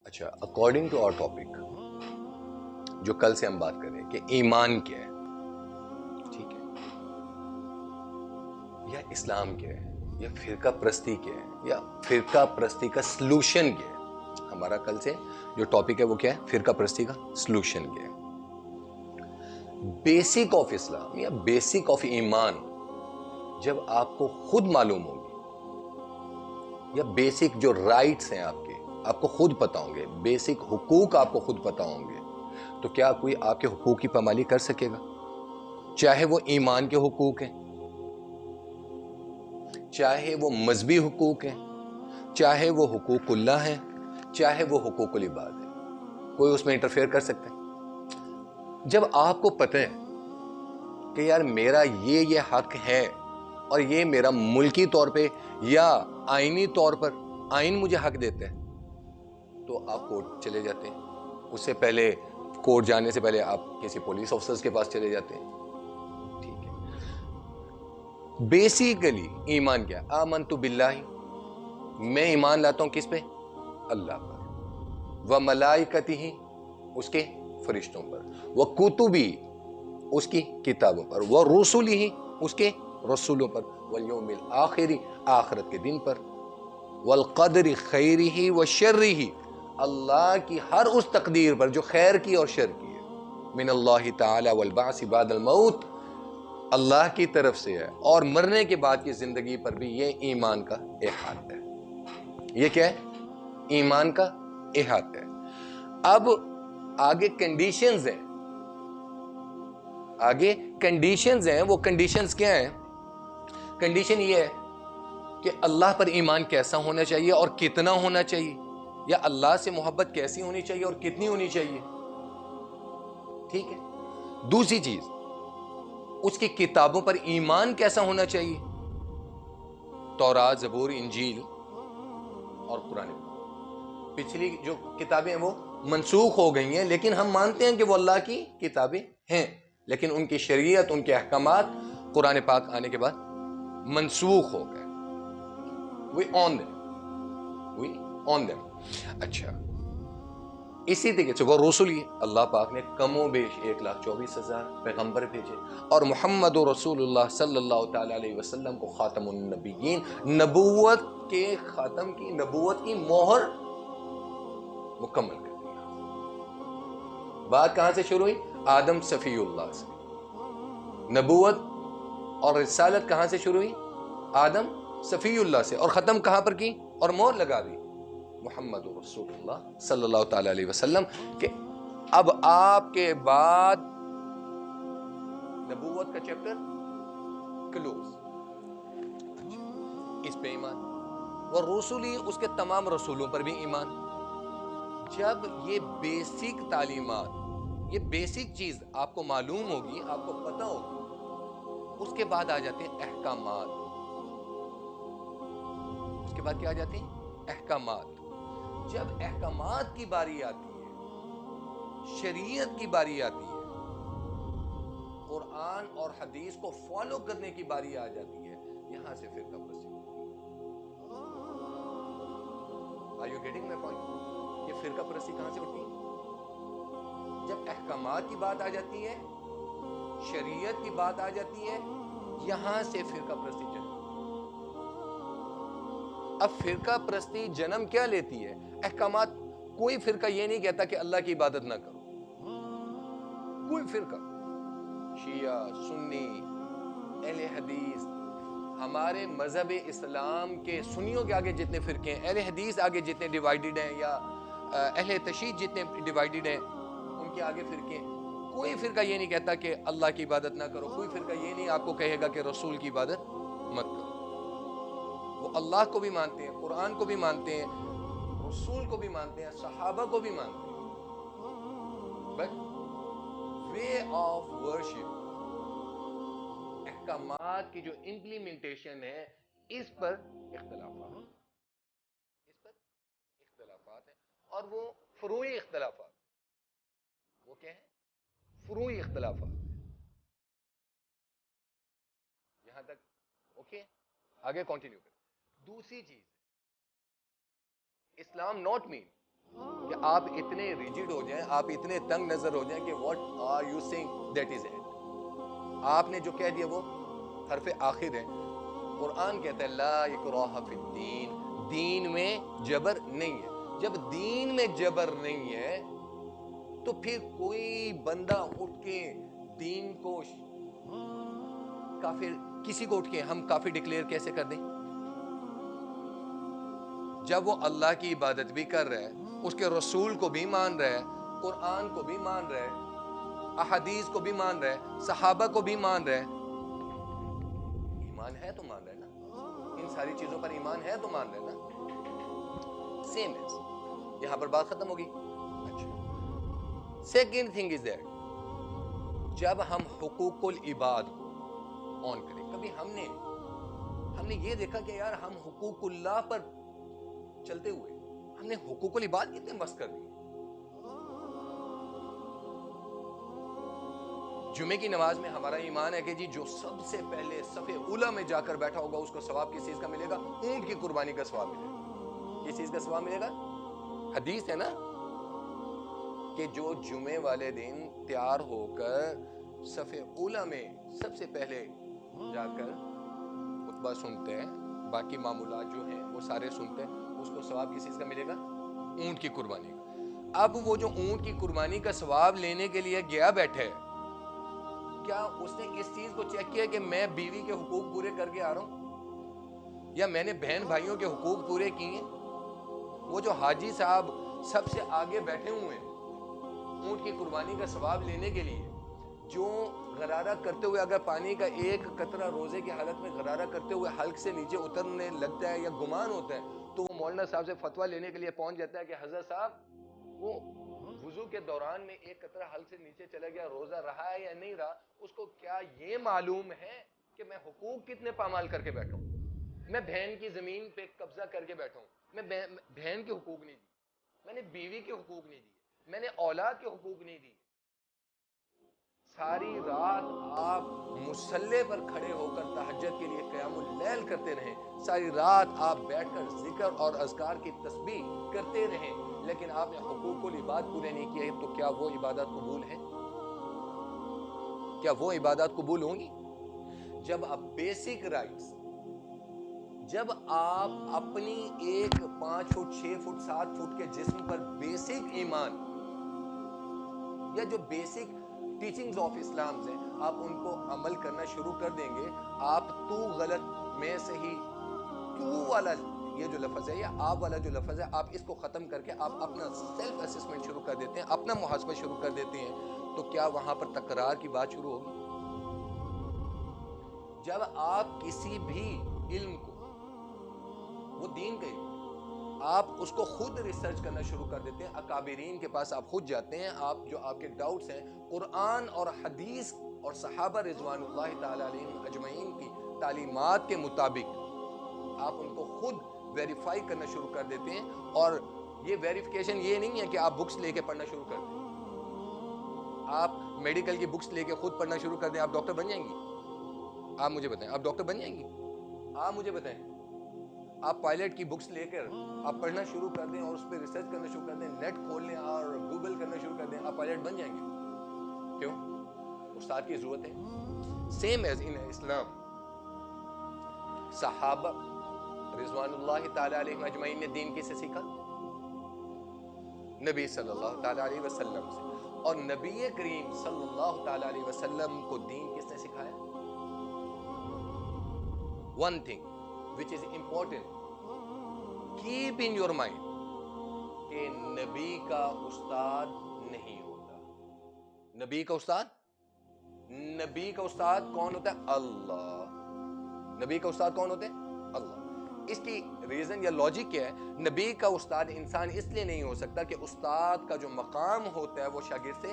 اچھا، according to our topic جو کل سے ہم بات کر رہے ہیں کہ ایمان کیا ہے، ٹھیک ہے، یا اسلام کیا ہے، یا فرقہ پرستی کیا ہے، یا فرقہ پرستی کا سلوشن کیا ہے. ہمارا کل سے جو ٹاپک ہے وہ کیا ہے؟ فرقہ پرستی کا سلوشن کیا ہے. بیسک آف اسلام یا بیسک آف ایمان جب آپ کو خود معلوم ہوگی، یا بیسک جو رائٹس ہیں آپ کو خود پتا ہوں گے، بیسک حقوق آپ کو خود پتا ہوں گے، تو کیا کوئی آپ کے حقوق کی پامالی کر سکے گا؟ چاہے وہ ایمان کے حقوق ہیں، چاہے وہ مذہبی حقوق ہیں، چاہے وہ حقوق اللہ ہیں، چاہے وہ حقوق العباد ہیں، کوئی اس میں انٹرفیئر کر سکتا ہے؟ جب آپ کو پتہ ہے کہ یار میرا یہ حق ہے اور یہ میرا ملکی طور پہ یا آئینی طور پر آئین مجھے حق دیتے ہیں، تو آپ کورٹ چلے جاتے ہیں. اس سے پہلے کورٹ جانے سے پہلے آپ کسی پولیس آفیسر کے پاس چلے جاتے ہیں. ٹھیک ہے، بیسیکلی ایمان کیا؟ آمنت باللہ، میں ایمان لاتا ہوں کس پہ؟ اللہ پر، و ملائکتہ، اس کے فرشتوں پر، و کتبی، اس کی کتابوں پر، و رسلہ، اس کے رسولوں پر، والیوم الآخر، آخرت کے دن پر، والقدر خیرہ و شرہ، اللہ کی ہر اس تقدیر پر جو خیر کی اور شر کی ہے، من اللہ تعالی والبعث بعد الموت، اللہ کی طرف سے ہے، اور مرنے کے بعد کی زندگی پر بھی یہ ایمان کا احاطہ ہے. یہ کیا ہے؟ ایمان کا احاطہ ہے. اب آگے کنڈیشنز ہیں، آگے کنڈیشنز ہیں. وہ کنڈیشنز کیا ہیں؟ کنڈیشن یہ ہے کہ اللہ پر ایمان کیسا ہونا چاہیے اور کتنا ہونا چاہیے، یا اللہ سے محبت کیسی ہونی چاہیے اور کتنی ہونی چاہیے. ٹھیک ہے. دوسری چیز، اس کی کتابوں پر ایمان کیسا ہونا چاہیے، تورات، زبور، انجیل اور قرآن. پچھلی جو کتابیں ہیں وہ منسوخ ہو گئی ہیں، لیکن ہم مانتے ہیں کہ وہ اللہ کی کتابیں ہیں، لیکن ان کی شریعت، ان کے احکامات قرآن پاک آنے کے بعد منسوخ ہو گئے. We own them. We own them. اچھا، اسی طریقے سے وہ رسول ہی، اللہ پاک نے کم و بیش 1,24,000 پیغمبر بھیجے، اور محمد رسول اللہ صلی اللہ تعالی علیہ وسلم کو خاتم النبیین، نبوت کے خاتم کی، نبوت کی مہر مکمل کر دیا. بات کہاں سے شروع ہوئی؟ آدم صفی اللہ سے. نبوت اور رسالت کہاں سے شروع ہوئی؟ آدم صفی اللہ سے. اور ختم کہاں پر کی اور مہر لگا دی؟ محمد رسول اللہ صلی اللہ تعالی علیہ وسلم، کہ اب آپ کے بعد نبوت کا چیپٹر کلوز. اس پہ ایمان، وہ رسولی، اس کے تمام رسولوں پر بھی ایمان. جب یہ بیسک تعلیمات، یہ بیسک چیز آپ کو معلوم ہوگی، آپ کو پتہ ہوگی، اس کے بعد آ جاتے ہیں احکامات. اس کے بعد کیا آ جاتے ہیں؟ احکامات. جب احکامات کی باری آتی ہے، شریعت کی باری آتی ہے، قرآن اور حدیث کو فالو کرنے کی باری آ جاتی ہے، یہاں سے فرقہ پرستی. Are you getting my point؟ یہ فرقہ پرستی کہاں سے اٹھتی ہے؟ جب احکامات کی بات آ جاتی ہے، شریعت کی بات آ جاتی ہے، یہاں سے فرقہ پرستی جنم. اب فرقہ پرستی جنم کیا لیتی ہے؟ احکامات. کوئی فرقہ یہ نہیں کہتا کہ اللہ کی عبادت نہ کرو، کوئی فرقہ، شیعہ، سنی، اہل حدیث. ہمارے مذہب اسلام کے سنیوں کے آگے جتنے فرقے ہیں، اہل حدیث آگے جتنے ڈیوائیڈڈ ہیں، یا اہل تشیع جتنے ڈیوائیڈڈ ہیں، ان کے آگے فرقے ہیں. کوئی فرقہ یہ نہیں کہتا کہ اللہ کی عبادت نہ کرو. کوئی فرقہ یہ نہیں آپ کو کہے گا کہ رسول کی عبادت مت کرو. وہ اللہ کو بھی مانتے ہیں، قرآن کو بھی مانتے ہیں، رسول کو بھی مانتے ہیں، صحابہ کو بھی مانتے ہیں، بٹ وے آف ورشپ، احکامات کی جو امپلیمنٹیشن ہے، اس پر اختلافات ہیں. اس پر اختلافات ہیں، اور وہ فروعی اختلافات. وہ کیا ہیں؟ فروعی اختلافات. یہاں تک اوکے؟ آگے کنٹینیو کریں. دوسری چیز، اسلام ناٹ مین کہ آپ اتنے ریجڈ ہو جائیں, آپ اتنے تنگ نظر ہو جائیں کہ what are you saying, that is it. آپ نے جو کہہ دیا وہ حرف آخر ہے. قرآن کہتا ہے لا اکراہ فی الدین, دین میں جبر نہیں ہے. جب دین میں جبر نہیں ہے تو پھر کوئی بندہ اٹھ کے دین کو کافر, کسی کو اٹھ کے ہم کافر ڈکلیئر کیسے کر دیں جب وہ اللہ کی عبادت بھی کر رہا ہے, اس کے رسول کو بھی مان رہا ہے, قرآن کو بھی مان رہا ہے, احادیث کو بھی مان رہا ہے, صحابہ کو بھی مان رہا ہے. ایمان ہے تو مان رہا ہے نا, ان ساری چیزوں پر ایمان ہے تو مان رہا ہے نا. سیم ہے, یہاں پر بات ختم ہوگی. اچھا, سیکنڈ تھنگ از دیٹ جب ہم حقوق العباد کو آن کریں, کبھی ہم نے یہ دیکھا کہ یار ہم حقوق اللہ پر چلتے ہوئے ہم نے حقوق العباد کتنے مست کر دیے. جمعے کی نماز میں ہمارا ایمان ہے کہ جی جو سب سے پہلے صف اولی میں جا کر بیٹھا ہوگا اس کو ثواب کس چیز کا ملے گا؟ اونٹ کی قربانی کا ثواب ملے گا. کس چیز کا ثواب ملے گا؟ حدیث ہے نا کہ جو جمعے والے دن تیار ہو کر صف اولی میں سب سے پہلے جا کر خطبہ سنتے ہیں, باقی معمولات جو ہیں وہ سارے سنتے ہیں, اس کو ثواب کس چیز کا ملے گا؟ اونٹ کی قربانی کا. اب وہ جو اونٹ کی قربانی کا ثواب لینے کے لیے گیا بیٹھے, کیا اس نے اس چیز کو چیک کیا کہ میں بیوی کے حقوق پورے کر کے آ رہا ہوں یا میں نے بہن بھائیوں کے حقوق پورے کیے؟ وہ جو حاجی صاحب سب سے آگے بیٹھے ہوئے ہیں اونٹ کی قربانی کا ثواب لینے کے لیے, جو غرارہ کرتے ہوئے اگر پانی کا ایک قطرہ روزے کی حالت میں غرارہ کرتے ہوئے حلق سے نیچے اترنے لگتا ہے یا گمان ہوتا ہے تو وہ مولانا صاحب سے فتویٰ لینے کے لیے پہنچ جاتا ہے کہ حضرت صاحب وہ وضو کے دوران میں ایک قطرہ حلق سے نیچے چلا گیا, روزہ رہا ہے یا نہیں رہا, اس کو کیا یہ معلوم ہے کہ میں حقوق کتنے پامال کر کے بیٹھا ہوں؟ میں بہن کی زمین پہ قبضہ کر کے بیٹھا ہوں, میں بہن کے حقوق نہیں دی, میں نے بیوی کے حقوق نہیں دی, میں نے اولاد کے حقوق نہیں دی. ساری رات آپ مصلی پر کھڑے ہو کر تہجد کے لیے قیام اللیل کرتے رہیں, ساری رات آپ بیٹھ کر ذکر اور اذکار کی تسبیح کرتے رہیں, لیکن آپ نے حقوق العباد پورے نہیں کیے, تو کیا وہ عبادات قبول ہیں؟ کیا وہ عبادات قبول ہوں گی؟ جب آپ بیسک رائٹس, جب آپ اپنی ایک 5 فٹ 6 فٹ 7 فٹ کے جسم پر بیسک ایمان یا جو بیسک ٹیچنگز آف اسلام ہیں آپ ان کو عمل کرنا شروع کر دیں گے, آپ تو غلط میں صحیح, تو والا یہ جو لفظ ہے یا آپ والا جو لفظ ہے, آپ اس کو ختم کر کے آپ اپنا سیلف اسسمنٹ شروع کر دیتے ہیں, اپنا محاسبہ شروع کر دیتے ہیں, تو کیا وہاں پر تکرار کی بات شروع ہوگی؟ جب آپ کسی بھی علم کو, وہ دین کا علم, آپ اس کو خود ریسرچ کرنا شروع کر دیتے ہیں, اکابرین کے پاس آپ خود جاتے ہیں, آپ جو آپ کے ڈاؤٹس ہیں قرآن اور حدیث اور صحابہ رضوان اللہ تعالی علیہم اجمعین کی تعلیمات کے مطابق آپ ان کو خود ویریفائی کرنا شروع کر دیتے ہیں. اور یہ ویریفیکیشن یہ نہیں ہے کہ آپ بکس لے کے پڑھنا شروع کر دیں, آپ میڈیکل کی بکس لے کے خود پڑھنا شروع کر دیں, آپ ڈاکٹر بن جائیں گی؟ آپ مجھے بتائیں, آپ ڈاکٹر بن جائیں گی؟ آپ مجھے بتائیں, آپ پائلٹ کی بکس لے کر آپ پڑھنا شروع کر دیں اور اس پہ ریسرچ کرنا شروع کر دیں, نیٹ کھول لیں اور گوگل کرنا شروع کر دیں, آپ پائلٹ بن جائیں گے؟ کیوں؟ استاد کی ضرورت ہے. سیم ایز ان اسلام, صحابہ رضوان اللہ تعالی علیہ اجمعین نے دین کس سے سیکھا؟ نبی صلی اللہ تعالی علیہ وسلم سے. اور نبی کریم صلی اللہ تعالی علیہ وسلم کو دین کس نے سکھایا؟ One thing which is important, keep in your mind, کہ نبی کا استاد نہیں ہوتا. نبی کا استاد, نبی کا استاد کون ہوتا ہے؟ اللہ. نبی کا استاد کون ہوتا ہے؟ اللہ. اس کی ریزن یا لاجک کیا ہے؟ نبی کا استاد انسان اس لیے نہیں ہو سکتا کہ استاد کا جو مقام ہوتا ہے وہ شاگرد سے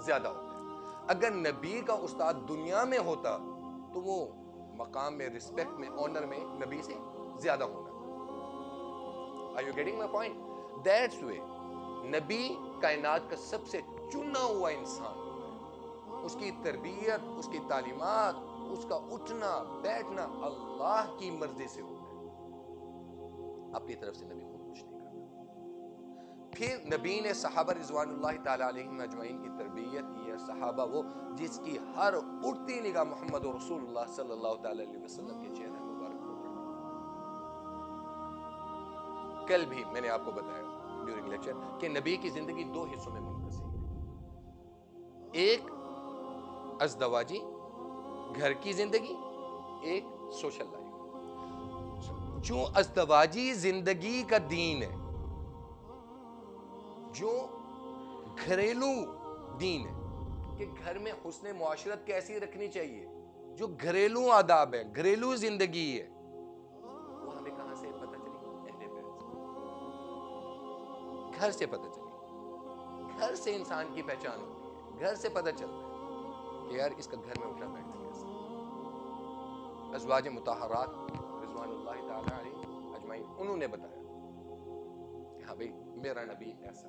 زیادہ ہوتا ہے. اگر نبی کا استاد دنیا میں ہوتا تو وہ مقام میں, رسپیکٹ میں, آنر میں نبی سے زیادہ ہونا. Are you getting my point? That's way نبی کائنات کا سب سے چنا ہوا انسان ہوتا ہے. اس کی تربیت, اس کی تعلیمات, اس کا اٹھنا بیٹھنا اللہ کی مرضی سے ہوتا ہے. اپنی طرف سے نبی خود کچھ نہیں کرتا. پھر نبی نے صحابہ رضوان اللہ تعالیٰ علیہم اجمعین کی تربیت کی ہے. صحابہ وہ جس کی ہر اٹھتی نگاہ محمد رسول اللہ صلی اللہ تعالیٰ علیہ وسلم کے چہرے مبارک پر پڑتی. کل بھی میں نے آپ کو بتایا ڈیورنگ لیکچر کہ نبی کی زندگی دو حصوں میں منقسم ہے. ایک ازدواجی گھر کی زندگی, ایک سوشل لائف. جو ازدواجی زندگی کا دین ہے, جو گھریلو دین ہے کہ گھر میں حسن معاشرت کیسی رکھنی چاہیے, جو گھریلو آداب ہے, گھریلو زندگی ہے, وہ ہمیں کہاں سے پتہ چلی؟ اہل بیت سے, گھر سے پتہ چلی. گھر سے انسان کی پہچان ہوتی ہے, گھر سے پتہ چلتا ہے کہ یار اس کا گھر میں اٹھنا بیٹھنا کیسا. ازواج مطہرات رضوان اللہ تعالی علیہ اجمعین انہوں نے بتایا کہ ہاں بھئی میرا نبی ایسا تھا.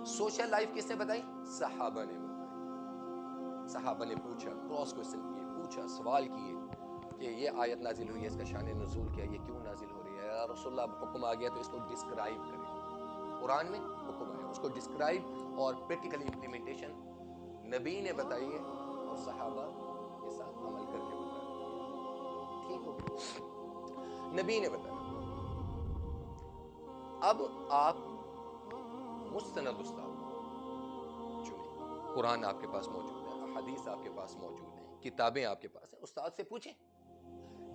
سوشل لائف کس نے بتائی؟ صحابہ نے بتائی. صحابہ نے پوچھا, کراس کوسچن کیے, پوچھا, سوال کیے کہ یہ آیت نازل ہوئی ہے, اس کا شان نزول کیا, یہ کیوں نازل ہو رہی ہے, یا رسول اللہ اب حکم آ گیا تو اس کو ڈسکرائب کریں. قرآن میں حکم آیا, اس کو ڈسکرائب اور پریکٹیکل امپلیمنٹیشن نبی نے بتائی ہے اور صحابہ کے ساتھ عمل کر کے بتایا. ٹھیک ہو گیا, نبی نے بتایا. اب آپ مستند استاد چنیں. قرآن آپ کے پاس موجود ہے, احادیث آپ کے پاس موجود ہیں, کتابیں آپ کے پاس ہیں, استاد سے پوچھیں.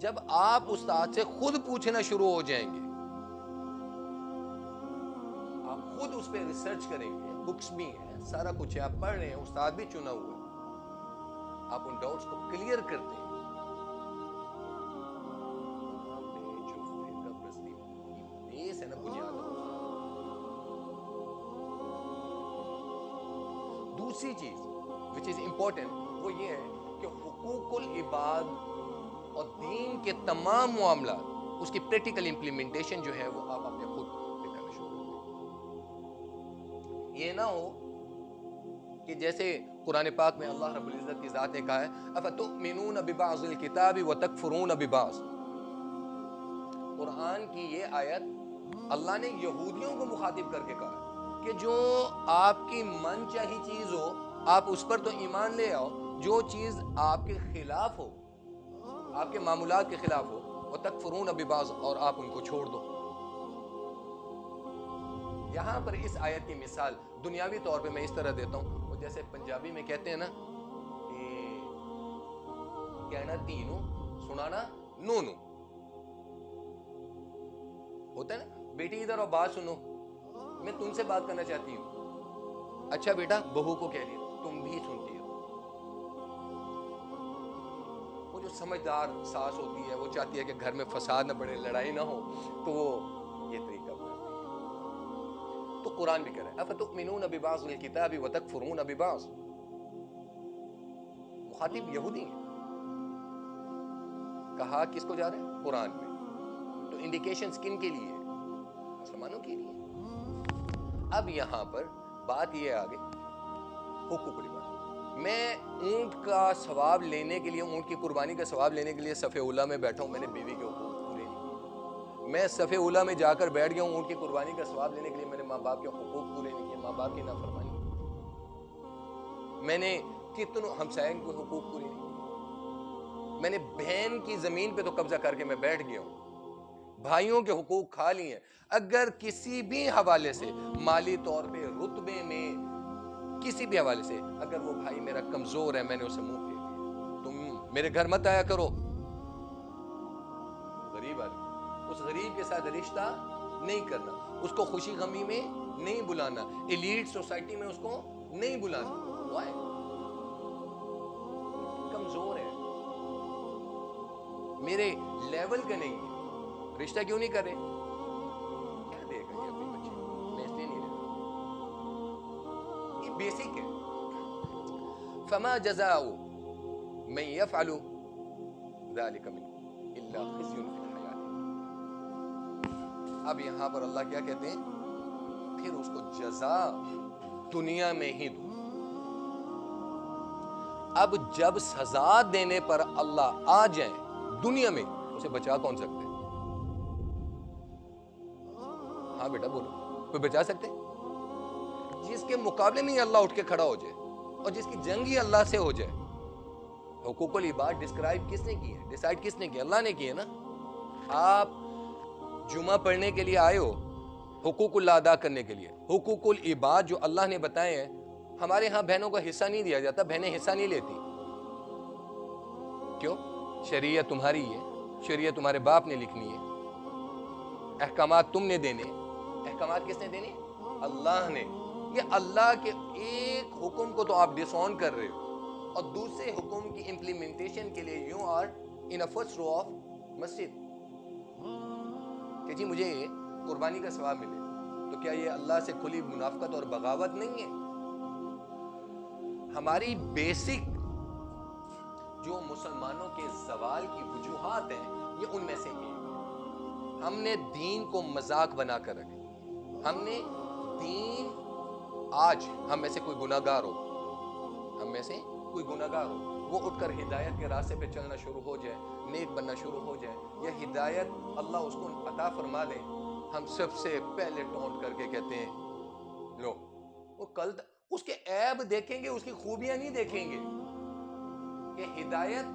جب آپ استاد سے خود پوچھنا شروع ہو جائیں گے, آپ خود اس پہ ریسرچ کریں گے, بکس بھی ہیں, سارا کچھ ہے, آپ پڑھ رہے ہیں, استاد بھی چنا ہوا ہے, آپ ان ڈاؤٹس کو کلیئر کرتے ہیں. آپ نے جو فرقہ پرستی کی بیس ہے نا, بنیاد ہے. دوسری چیز which is important وہ یہ ہے کہ حقوق العباد اور دین کے تمام معاملات, اس کی پریکٹیکل امپلیمنٹیشن جو ہے وہ آپ اپنے خود کرنا شروع کریں. یہ نہ ہو کہ جیسے قرآن پاک میں اللہ رب العزت کی ذات نے کہا ہے افتؤمنون ببعض الکتاب وتکفرون ببعض. قرآن کی یہ آیت اللہ نے یہودیوں کو مخاطب کر کے کہا کہ جو آپ کی من چاہی چیز ہو آپ اس پر تو ایمان لے آؤ, جو چیز آپ کے خلاف ہو, آپ کے معمولات کے خلاف ہو, وَتَكْفُرُونَ بِبَعْضٍ, اور آپ ان کو چھوڑ دو. یہاں پر اس آیت کی مثال دنیاوی طور پہ میں اس طرح دیتا ہوں, وہ جیسے پنجابی میں کہتے ہیں نا کہ کہنا تینوں سنانا نونوں ہوتا ہے نا. بیٹی ادھر اور بات سنو, میں تم سے بات کرنا چاہتی ہوں. اچھا بیٹا, بہو کو کہہ رہی ہے تم بھی سنتی ہو. وہ جو سمجھدار ساس ہوتی ہے وہ چاہتی ہے کہ گھر میں فساد نہ پڑے, لڑائی نہ ہو, تو وہ یہ طریقہ اپناتی ہے. تو قرآن بھی کہہ رہا ہے افتؤمنون ببعض الکتاب وتکفرون ببعض. مخاطب یہودی ہیں, کہا کس کو جا رہے ہیں؟ قرآن میں. تو انڈیکیشنز کن کے لیے؟ مسلمانوں کے لیے. اب یہاں پر بات یہ آگے حقوق العباد. میں اونٹ کا ثواب لینے کے لیے, اونٹ کی قربانی کا ثواب لینے کے لیے صف اولا میں بیٹھا ہوں, میں نے بیوی کے حقوق پورے نہیں کیے. میں صف اولا میں جا کر بیٹھ گیا ہوں اونٹ کی قربانی کا ثواب لینے کے لیے, میں نے ماں باپ کے حقوق پورے نہیں کیے, ماں باپ کی نافرمانی. میں نے کتنوں ہمسائے کے حقوق پورے نہیں کیے. میں نے بہن کی زمین پہ تو قبضہ کر کے میں بیٹھ گیا ہوں, بھائیوں کے حقوق کھا لیے ہیں. اگر کسی بھی حوالے سے, مالی طور پہ, رتبے میں, کسی بھی حوالے سے اگر وہ بھائی میرا کمزور ہے, میں نے اسے منہ پھیر دیا, تم میرے گھر مت آیا کرو. غریب آدمی, اس غریب کے ساتھ رشتہ نہیں کرنا, اس کو خوشی غمی میں نہیں بلانا, ایلیٹ سوسائٹی میں اس کو نہیں بلانا. Why? کمزور ہے, میرے لیول کا نہیں ہے, رشتہ کیوں نہیں کرے؟ کیا دے گا یہ اپنی بچی کو؟ میں اس لیے نہیں دے رہا. یہ بیسک ہے. فما جزاء من يفعل ذلك منكم الا خزي في الحياة. اب یہاں پر اللہ کیا کہتے ہیں؟ پھر اس کو جزا دنیا میں ہی دو. اب جب سزا دینے پر اللہ آ جائیں دنیا میں, اسے بچا کون سکتے ہیں؟ ہاں بیٹا بولو. کوئی بچا سکتے؟ جس کے مقابلے میں اللہ اٹھ کے کھڑا ہو جائے اور جس کی جنگ ہی اللہ سے ہو جائے. حقوق العباد ڈسکرائب کس نے کی ہے؟ ڈیسائیڈ کس نے کی؟ اللہ نے کی ہے نا. آپ جمعہ پڑھنے کے لیے آئے ہو حقوق اللہ ادا کرنے کے لیے. حقوق العباد جو اللہ نے بتائے ہیں، ہمارے ہاں بہنوں کو حصہ نہیں دیا جاتا، بہنیں حصہ نہیں لیتی. کیوں؟ شریعت تمہاری ہے، شریعت تمہارے باپ نے لکھنی ہے، احکامات تم نے دینے. احکامات کس نے دینے؟ اللہ نے. یہ اللہ کے ایک حکم کو تو آپ ڈس آن کر رہے ہو اور دوسرے حکم کی امپلیمنٹیشن کے لیے you are in first row of مسجد کہ جی مجھے قربانی کا ثواب ملے. تو کیا یہ اللہ سے کھلی منافقت اور بغاوت نہیں ہے؟ ہماری بیسک جو مسلمانوں کے زوال کی وجوہات ہیں یہ ان میں سے ایک ہے. ہم نے دین کو مذاق بنا کر رکھا. ہم نے دین، آج ہم میں سے کوئی گناہگار ہو، ہم میں سے کوئی گناہگار ہو، وہ اٹھ کر ہدایت کے راستے پہ چلنا شروع ہو جائے، نیک بننا شروع ہو جائے، یا ہدایت اللہ اس کو عطا فرما دے، ہم سب سے پہلے ٹونٹ کر کے کہتے ہیں لو وہ کل اس کے عیب دیکھیں گے، اس کی خوبیاں نہیں دیکھیں گے. کہ ہدایت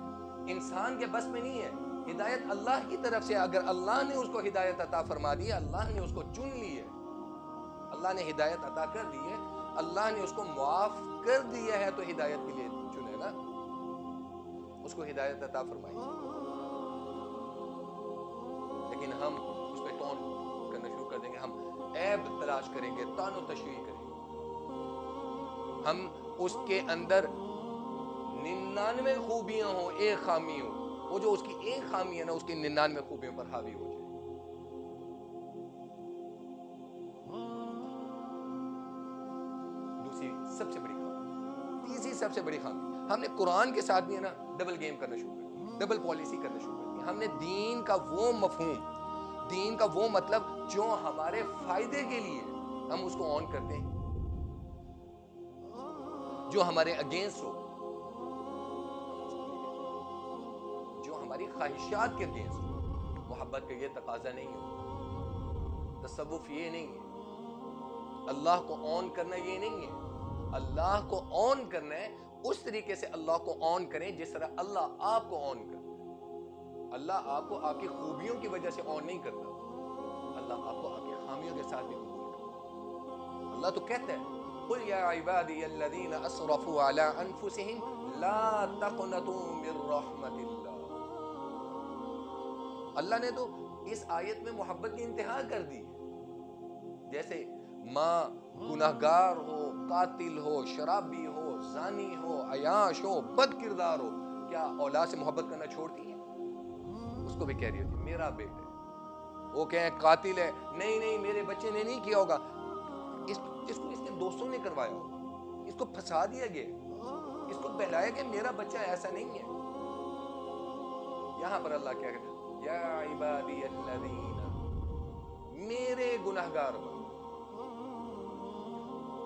انسان کے بس میں نہیں ہے، ہدایت اللہ کی طرف سے. اگر اللہ نے اس کو ہدایت عطا فرما دی، اللہ نے اس کو چن لی ہے، اللہ نے ہدایت عطا کر دی ہے، اللہ نے اس کو معاف کر دیا ہے، تو ہدایت کے لیے چنے نا، اس کو ہدایت عطا فرمائی. لیکن ہم اس پہ ٹون کرنا شروع کر دیں گے، ہم عیب تلاش کریں گے، طعن و تشویح کریں گے. ہم اس کے اندر 99 خوبیاں ہوں، ایک خامی ہو، وہ جو اس کی ایک خامی ہے نا، اس کی 99 خوبیوں پر حاوی ہو جائے. دوسری سب سے بڑی خامی، تیسری سب سے بڑی خامی، ہم نے قرآن کے ساتھ بھی ہے نا ڈبل گیم کرنا شروع کر دیا، ڈبل پالیسی کرنا شروع کر دیا. ہم نے دین کا وہ مفہوم، دین کا وہ مطلب جو ہمارے فائدے کے لیے ہم اس کو آن کرتے ہیں، جو ہمارے اگینسٹ ہو، جو ہماری خواہشات کے اگینسٹ ہو. محبت کا یہ تقاضا نہیں ہے، تصوف یہ نہیں ہے، اللہ کو آن کرنا یہ نہیں ہے. اللہ کو آن کرنا ہے اس طریقے سے اللہ کو آن کریں جس طرح اللہ آپ کو آن کرتا. اللہ آپ کو آپ کی خوبیوں کی وجہ سے آن نہیں کرتا، اللہ آپ کو آپ کی خامیوں کے ساتھ بھی قبول کرتا. اللہ تو کہتا ہے قُلْ يَا عِبَادِيَ الَّذِينَ أَسْرَفُوا عَلَىٰ أَنفُسِهِمْ لَا تَقْنَطُوا مِن رَحْمَةِ اللَّهِ. اللہ نے تو اس آیت میں محبت کی انتہا کر دی. جیسے ماں گناہگار ہو، قاتل ہو، شرابی ہو، زانی ہو، عیاش ہو، بد کردار ہو، کیا اولاد سے محبت کرنا چھوڑتی ہے؟ اس کو بھی کہہ رہی ہوتی میرا بیٹا ہے. وہ کہیں قاتل ہے، نہیں نہیں میرے بچے نے نہیں کیا ہوگا، اس کو اس کے دوستوں نے کروایا ہوگا، اس کو پھنسا دیا گیا، اس کو بہلایا کہ میرا بچہ ایسا نہیں ہے. یہاں پر اللہ کیا کہتا ہے یا عبادی الذین، میرے گناہگار بندے.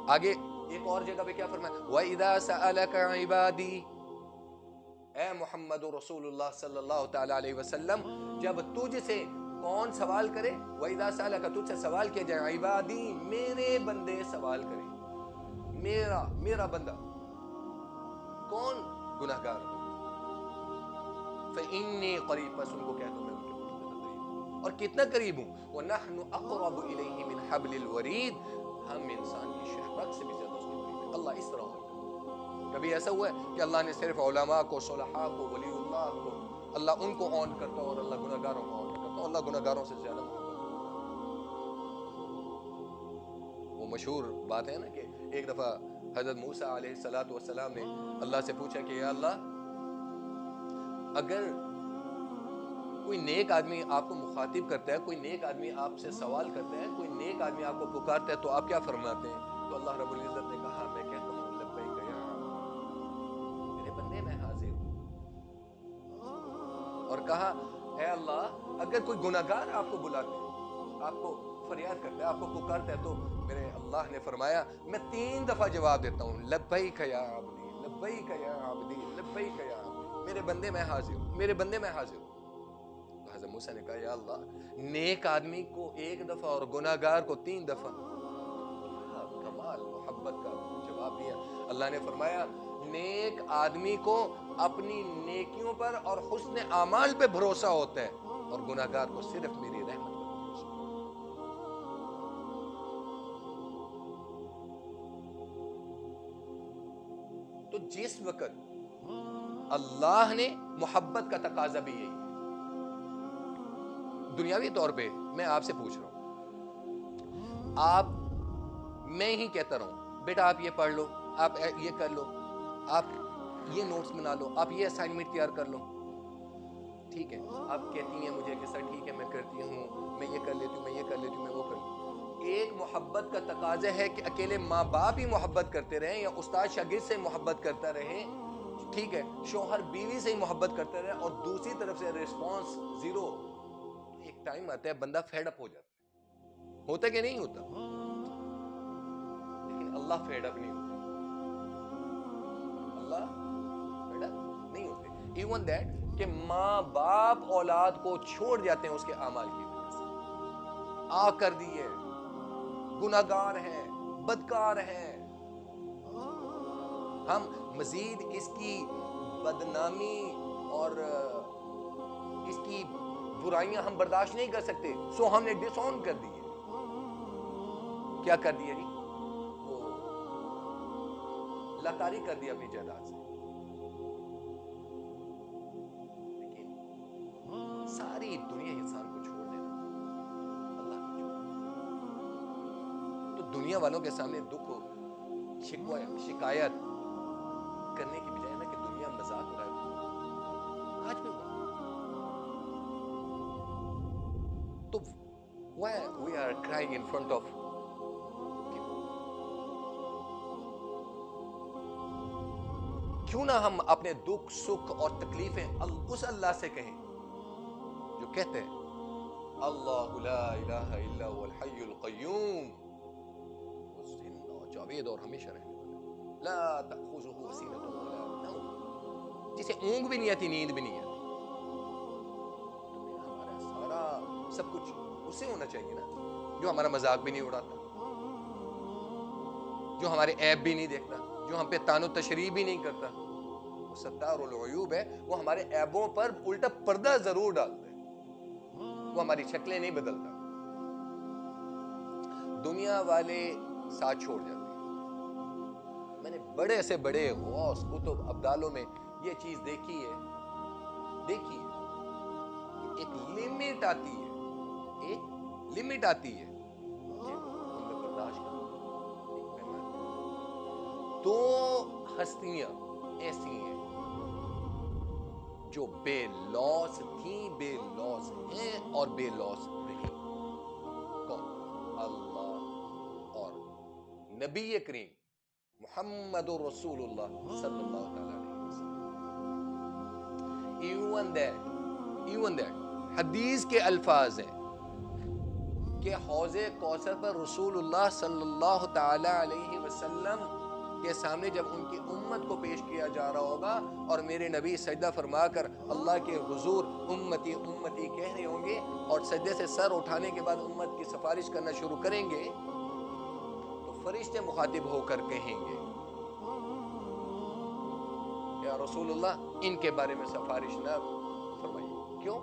آگے ایک اور جگہ پہ کیا فرمایا وَإِذَا سَأَلَكَ عِبَادِي، اے محمد رسول اللہ صلی اللہ تعالی علیہ وسلم، جب تجھ سے کون سوال کرے، وَإِذَا سَأَلَكَ، تجھ سے سوال کیا جائے، عبادی، میرے بندے سوال کریں. میرا بندہ کون؟ گناہگار. فَإِنِّي قَرِيبٌ، بس ان کو کہہ دو میں ان کے بہت قریب ہوں. اور کتنا قریب ہوں، وَنَحْنُ أَقْرَبُ إِلَيْهِ مِنْ حَبْلِ الْوَرِيدِ، ہم انسان کی شہبت سے بھی زیادہ اس کے قریب ہیں. اللہ اس طرح ہوتا ہے. کبھی ایسا ہوا ہے کہ اللہ نے صرف علماء کو، صلحاء کو، ولی اللہ کو، اللہ ان کو آن کرتا اور اللہ گناہگاروں کو آن کرتا، اللہ گناہگاروں سے زیادہ محبت. وہ مشہور بات ہے نا کہ ایک دفعہ حضرت موسیٰ علیہ السلام نے اللہ سے پوچھا کہ یا اللہ، اگر کوئی نیک آدمی آپ کو مخاطب کرتا ہے، کوئی نیک آدمی آپ سے سوال کرتا ہے، کوئی نیک آدمی آپ کو پکارتا ہے، تو آپ کیا فرماتے ہیں؟ تو اللہ رب العزت نے کہا میں کہتا ہوں لبیک یا عبد، میرے بندے میں حاضر ہوں. اور کہا اے اللہ، اگر کوئی گناہگار آپ کو بلاتے ہیں، آپ کو فریاد کرتا ہے، آپ کو پکارتا ہے، تو میرے اللہ نے فرمایا میں 3 دفعہ جواب دیتا ہوں لبیک یا عبدی، لبیک یا عبدی، لبیک یا عبدی، میرے بندے میں حاضر ہوں، میرے بندے میں حاضر ہوں. تو حضرت موسیٰ نے کہا یا اللہ، نیک آدمی کو 1 دفعہ اور گناہگار کو 3 دفعہ، کمال محبت کا جواب دیا. اللہ نے فرمایا نیک آدمی کو اپنی نیکیوں پر اور حسن اعمال پہ بھروسہ ہوتا ہے اور گناہگار کو صرف میری رحمت پر بھروسہ. تو جس وقت اللہ نے محبت کا تقاضا بھی یہی ہے. دنیاوی طور پہ میں آپ سے پوچھ رہا ہوں, آپ میں ہی کہتا رہا ہوں بیٹا آپ یہ پڑھ لو, آپ یہ کر لو, آپ یہ نوٹس بنا لو, آپ یہ اسائنمنٹ تیار کر لو, ٹھیک ہے, آپ کہتی ہیں مجھے کہ سر ٹھیک ہے میں کرتی ہوں, میں یہ کر لیتی ہوں, میں یہ کر لیتی ہوں, میں وہ کر لیتی ہوں. ایک محبت کا تقاضا ہے کہ اکیلے ماں باپ ہی محبت کرتے رہیں یا استاد شاگرد سے محبت کرتا رہے, ٹھیک ہے, شوہر بیوی سے ہی محبت کرتے رہے اور دوسری طرف سے رسپانس زیرو. ایک ٹائم آتا ہے بندہ فیڈ اپ ہو جاتا ہے, ہوتا کہ نہیں ہوتا؟ لیکن اللہ فیڈ اپ نہیں ہوتے, اللہ فیڈ اپ نہیں ہوتے. ایون دیٹ کہ ماں باپ اولاد کو چھوڑ جاتے ہیں اس کے اعمال کی وجہ سے, آ کر دیے, گناہگار ہیں, بدکار ہیں, ہم مزید اس کی بدنامی اور اس کی برائیاں ہم برداشت نہیں کر سکتے, سو ہم نے ڈس آن کر دیے. کیا کر دیا جی؟ وہ لاکاری کر دیا اپنی جائیداد سے. لیکن ساری دنیا انسان کو چھوڑ دینا, اللہ نہیں چھوڑ. تو دنیا والوں کے سامنے دکھ شکایت کرنے کی بجائے نا کہ دنیا مذاق اڑائے, آج بھی اڑائے. تو why we are crying in front of people? کیوں نہ ہم اپنے دکھ سکھ اور تکلیفیں اس اللہ سے کہیں جو کہتے ہیں اللہ لا الہ الا هو الحی القیوم, وہ زندہ و جاوید اور ہمیشہ رہنے والا, لا تأخذہ سینۃ ولا نوم, جسے اونگ بھی نہیں آتی, نیند بھی نہیں آتی. تو پھر ہمارا سارا سب کچھ اس سے ہونا چاہیے نا, جو ہمارا مذاق بھی نہیں اڑاتا, جو ہمارے عیب بھی نہیں دیکھتا, جو ہم پہ طعن و تشریح بھی نہیں کرتا. وہ ستار العیوب ہے, وہ ہمارے عیبوں پر الٹا پردہ ضرور ڈالتا ہے, وہ ہماری شکلیں نہیں بدلتا. دنیا والے ساتھ چھوڑ جاتے ہیں. میں نے بڑے سے بڑے غوث کتب ابدالوں میں یہ چیز دیکھی ہے کہ ایک لمٹ آتی ہے, ایک لمٹ آتی ہے کہ ان میں برداشت کرنا ایک پیمانے. دو ہستیاں ایسی ہیں جو بے لوث تھیں, بے لوث ہیں اور بے لوث رہیں. کون؟ اللہ اور نبی کریم محمد رسول اللہ صلی اللہ علیہ وسلم. ایون دیٹ حدیث کے الفاظ ہیں کہ حوض کوثر پر رسول اللہ صلی اللہ تعالی علیہ وسلم کے سامنے جب ان کی امت کو پیش کیا جا رہا ہوگا اور میرے نبی سجدہ فرما کر اللہ کے حضور امتی امتی کہہ رہے ہوں گے اور سجدے سے سر اٹھانے کے بعد امت کی سفارش کرنا شروع کریں گے, تو فرشتے مخاطب ہو کر کہیں گے یا رسول اللہ ان کے بارے میں سفارش نہ فرمائیے. کیوں؟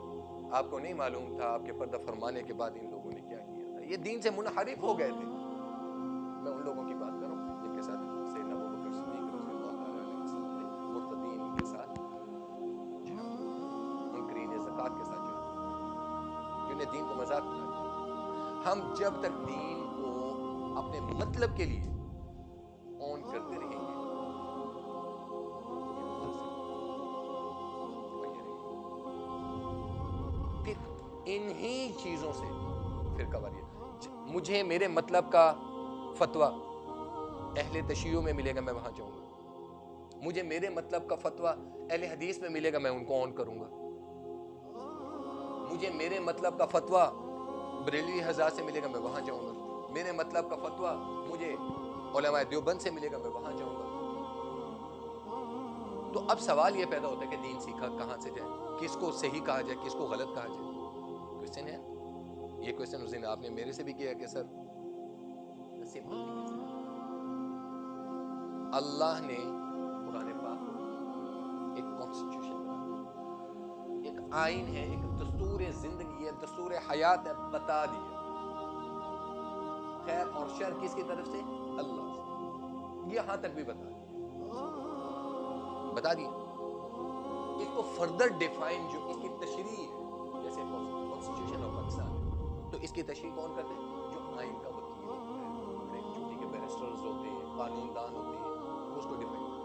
آپ کو نہیں معلوم تھا آپ کے پردہ فرمانے کے بعد ان لوگوں نے کیا کیا تھا, یہ دین سے منحرف ہو گئے تھے. میں ان لوگوں کی بات کروں جن کے ساتھ سیدنا ابوبکر صدیق رضی اللہ تعالی عنہ وسلم نے مرتدین کے ساتھ جہاد, منکرین زکوٰۃ کے ساتھ جہاد, جنہیں دین کو مذاق بنا دیا. ہم جب تک دین کو اپنے مطلب کے لیے آن کرتے رہیں گے, انہی چیزوں سے فرقہ واریت. مجھے میرے مطلب کا فتویٰ اہل تشیع میں ملے گا, میں وہاں جاؤں گا. مجھے میرے مطلب کا فتویٰ اہل حدیث میں ملے گا, میں ان کو آن کروں گا. مجھے میرے مطلب کا فتویٰ بریلوی حضرات سے ملے گا, میں وہاں جاؤں گا. میرے مطلب کا فتویٰ مجھے علماء دیوبند سے ملے گا, میں وہاں جاؤں گا. تو اب سوال یہ پیدا ہوتا ہے کہ دین سیکھا کہاں سے جائے, کس کو صحیح کہا جائے, کس کو غلط کہا جائے. کوشچن ہے یہ, کوشچن اس دن آپ نے میرے سے بھی کیا کہ سر سمپل تھنگ ہے, اللہ نے قرآن پاک کو ایک کانسٹیٹیوشن بنا، ایک آئین ہے، ایک دستور زندگی ہے، دستور حیات ہے، بتا دیا خیر اور شر کس کی طرف سے؟ اللہ سے، یہاں تک بھی بتا دیا۔ اس کو فردر ڈیفائن، جو اس کی تشریح ہے، جیسے کانسٹیٹیوشن آف پاکستان ہے، تو اس کی تشریح کون کرتے ہیں؟ جو آئین کا وکیل ہوتا ہے، بڑے چوٹی کے بیرسٹرز ہوتے ہیں، قانون دان ہوتے ہیں، وہ اس کو ڈیفائن کرتے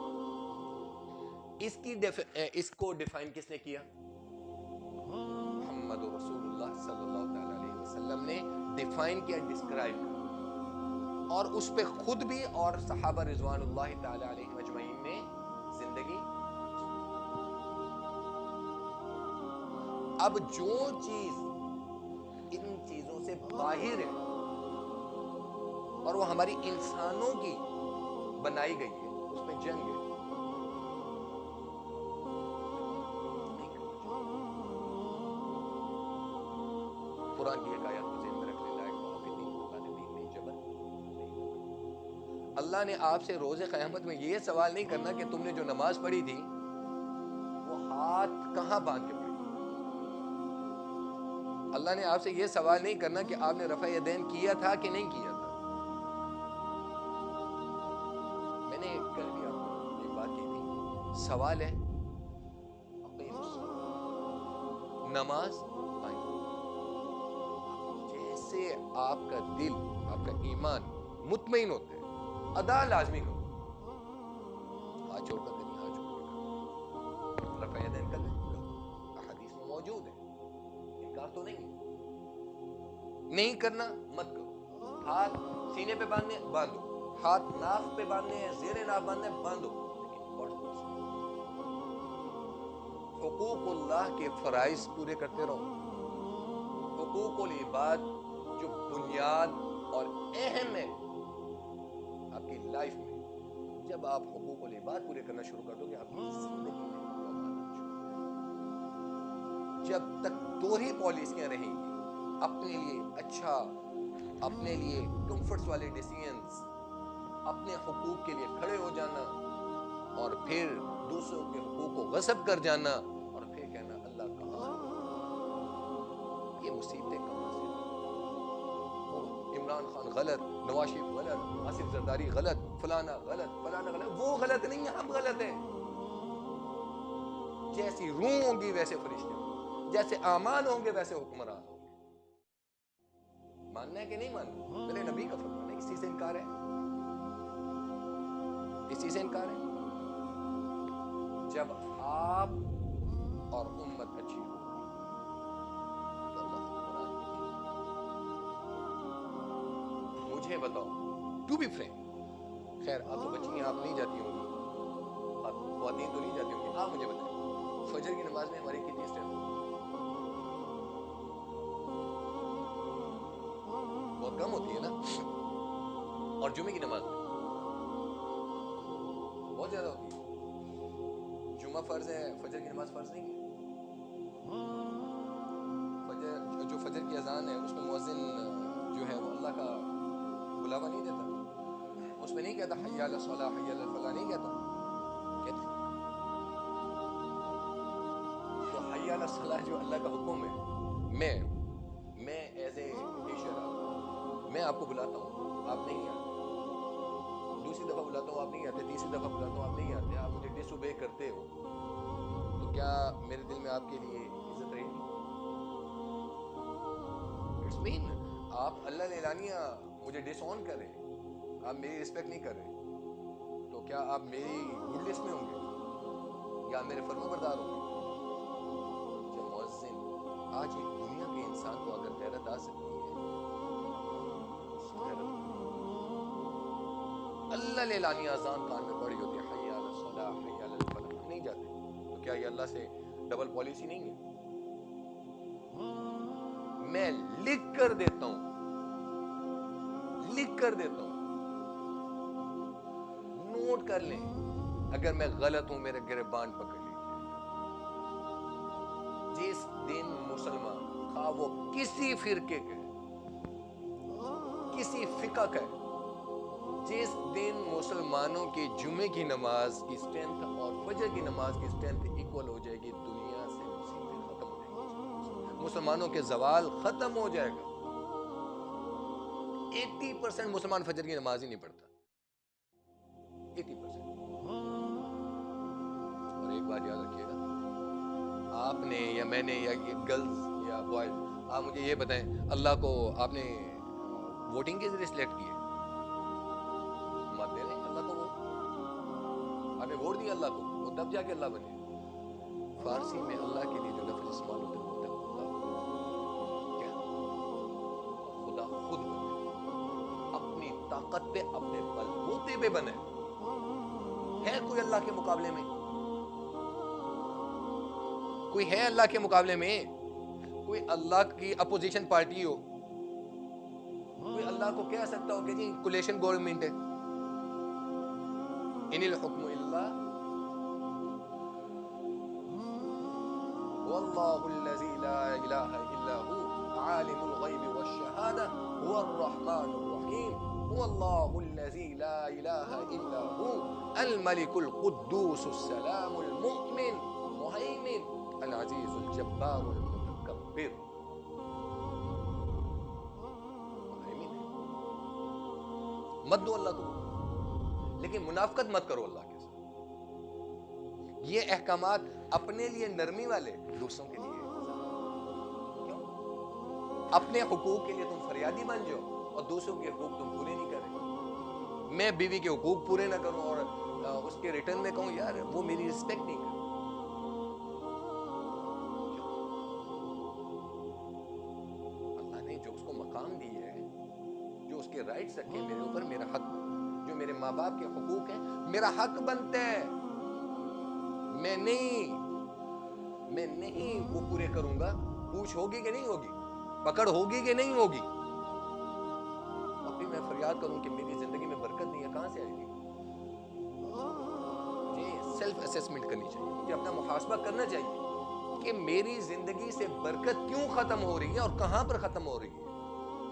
ہیں۔ اس کو ڈیفائن کس نے کیا؟ محمد رسول اللہ صلی اللہ تعالی علیہ وسلم نے ڈیفائن کیا، ڈسکرائب کیا، اور اس پہ خود بھی اور صحابہ رضوان اللہ تعالی علیہ اجمعین نے زندگی۔ اب جو چیز ان چیزوں سے باہر ہے اور وہ ہماری انسانوں کی بنائی گئی ہے، اس میں جنگ ہے، قرآن کی ایک آیت کو ذہن میں رکھ لے، لا اکراہ فی الدین، اللہ نے دین میں جبر نہیں کرنا۔ اللہ نے آپ سے روز قیامت میں یہ سوال نہیں کرنا کہ تم نے جو نماز پڑھی تھی وہ ہاتھ کہاں باندھ کے پڑھی۔ اللہ نے آپ سے یہ سوال نہیں کرنا کہ آپ نے رفع یدین کیا تھا کہ نہیں کیا تھا۔ میں نے کل بھی آپ کو ایک بات کی تھی، سوال ہے اقیم الصلاۃ، نماز قائم۔ جیسے آپ کا دل، آپ کا ایمان مطمئن ہوتا ہے، ادا لازمی کرو، ہاتھ چھوڑ کر کریں، ہاتھ چھوڑ کر کریں، رفع یدین کر لیں، احادیث میں موجود ہے، انکار تو نہیں ہے۔ نہیں کرنا مت کرو، ہاتھ سینے پہ باندھنے باندھو، ہاتھ ناف پہ باندھنے ہیں، زیر ناف باندھنے باندھو، لیکن پڑھو۔ حقوق اللہ کے فرائض پورے کرتے رہو۔ حقوق العباد جو بنیاد اور اہم ہے آپ کی لائف میں، جب آپ حقوق العباد پورے کرنا شروع کر دو گے، آپ کی زندگی میں امن آنا شروع ہو جائے گا۔ جب تک دو ہی پالیسیاں رہیں گی، اپنے لیے اچھا، اپنے لیے کمفرٹس والے ڈیسیژنز، اپنے حقوق کے لیے کھڑے ہو جانا، اور پھر دوسروں کے حقوق کو غصب کر جانا، اور پھر کہنا اللہ کہاں ہے، یہ مصیبتیں کہاں سے؟ عمران خان غلط، نواز شریف غلط، آصف زرداری غلط، فلانا غلط، فلانا غلط، وہ غلط نہیں ہیں، ہم غلط ہیں۔ جیسی روح ہوں گی ویسے فرشتے ہوں گے، جیسے اعمال ہوں گے ویسے حکمران ہوں گے۔ ماننا ہے کہ نہیں ماننا؟ میرے نبی کا فرمان ہے، اسی سے انکار ہے، اسی سے انکار ہے۔ جب آپ اور امت اچھی ہوگی تو اللہ قرآن کی چیز۔ مجھے بتاؤ، ٹو بی فرینک، خیر آپ تو بچی ہیں، آپ نہیں جاتی ہوں گی، آپ خواتین تو نہیں جاتی ہوں گی، آپ مجھے بتائیں فجر کی نماز میں ہماری کتنی اسٹیپ ہے؟ بہت کم ہوتی ہے نا، اور جمعے کی نماز میں بہت زیادہ ہوتی ہے۔ جمعہ فرض ہے، فجر کی نماز فرض نہیں ہے۔ جو فجر کی اذان ہے اس میں مؤذن جو ہے وہ اللہ کا بلاوا نہیں دیتا، اس میں نہیں کہتا حی علی الصلاۃ حی علی الفلاح، نہیں کہتا، کہتے تو حی علی الصلاۃ جو اللہ کا حکم ہے، میں ایز اے ٹیچر میں آپ کو بلاتا ہوں، آپ نہیں آتے، دوسری دفعہ بلاتا ہوں آپ نہیں آتے، تیسری دفعہ بلاتا ہوں آپ نہیں آتے، آپ مجھے ڈس اوبے کرتے ہو، تو کیا میرے دل میں آپ کے لیے عزت رہے گی؟ اٹس مین آپ اللہ نے اعلانیہ مجھے ڈس آن کر رہے ہیں، آپ میری رسپیکٹ نہیں کر رہے، تو کیا آپ میری گڈ لسٹ میں ہوں گے یا میرے فرما بردار ہوں گے؟ جب مؤذن، آج ایک دنیا کے انسان کو اگر غیرت آ سکتی ہے، غیرت اللہ نے اعلانیہ اذان کان میں پڑی ہوتی ہے، حی علی الصلاۃ حی علی الفلاح، ہم نہیں جاتے، تو کیا یہ اللہ سے ڈبل پالیسی نہیں ہے؟ میں لکھ کر دیتا ہوں، لکھ کر دیتا ہوں، نوٹ کر لیں، اگر میں غلط ہوں میرے گریبان پکڑ لیجیے۔ جس دن مسلمان، خواہ وہ کسی فرقے کے، کسی فقہ کا، جس دن مسلمانوں کی جمعے کی نماز کی اسٹرینتھ اور فجر کی نماز کی اسٹرینتھ ایکول ہو جائے گی، دنیا سے مصیبتیں ختم ہو جائیں گی، مسلمانوں کے زوال ختم ہو جائے گا۔ 80% مسلمان فجر کی نماز ہی نہیں پڑھتا، 80%۔ اور ایک بات یاد رکھیے گا، آپ نے یا میں نے یا گرلز یا بوائز، آپ مجھے یہ بتائیں، اللہ کو آپ نے ووٹنگ کے ذریعے سلیکٹ کیے؟ مت دے رہے ہیں اللہ کو ووٹ، آپ نے ووٹ دیا اللہ کو، وہ تب جا کے اللہ بنے۔ فارسی میں اللہ کے لیے جو لفظ استعمال ہوتا ہے وہ ہوتا ہے خدا۔ کیا؟ خدا خود بنے، اپنی طاقت پہ، اپنے بلبوتے پہ بنے۔ ہے کوئی اللہ کے مقابلے میں؟ کوئی ہے اللہ کے مقابلے میں؟ کوئی اللہ کی اپوزیشن پارٹی ہو، کوئی اللہ کو کہہ سکتا ہو کہ جی کولیشن گورنمنٹ ہے؟ ان الحکم الا واللہ الذی لا الہ الا هو عالم الغیب والشہادہ هو الرحمن الرحیم هو اللہ الذی لا الہ الا هو الملک القدوس السلام المؤمن المہیمن العزیز الجبار المتکبر۔ مت دو اللہ کو، لیکن منافقت مت کرو اللہ کے ساتھ۔ یہ احکامات اپنے لیے نرمی والے، دوسروں کے لیے کیوں؟ اپنے حقوق کے لیے تم فریادی بن جاؤ اور دوسروں کے حقوق تم پورے نہیں کر رہے۔ میں بیوی کے حقوق پورے نہ کروں اور اس کے ریٹرن میں کہوں یار وہ میری رسپیکٹ نہیں کرتی۔ اللہ نے جو اس کو مقام دی ہے، جو اس کے رائٹس رکھے میرے اوپر، میرا حق، جو میرے ماں باپ کے حقوق ہیں میرا حق بنتے ہیں، میں نہیں وہ پورے کروں گا۔ پوچھ ہوگی کہ نہیں ہوگی؟ پکڑ ہوگی کہ نہیں ہوگی؟ اور پھر میں فریاد کروں کہ میری زندگی میں برکت نہیں ہے، کہاں سے آئے گی؟ مجھے سیلف اسیسمنٹ کرنی چاہیے، مجھے اپنا محاسبہ کرنا چاہیے کہ میری زندگی سے برکت کیوں ختم ہو رہی ہے اور کہاں پر ختم ہو رہی ہے،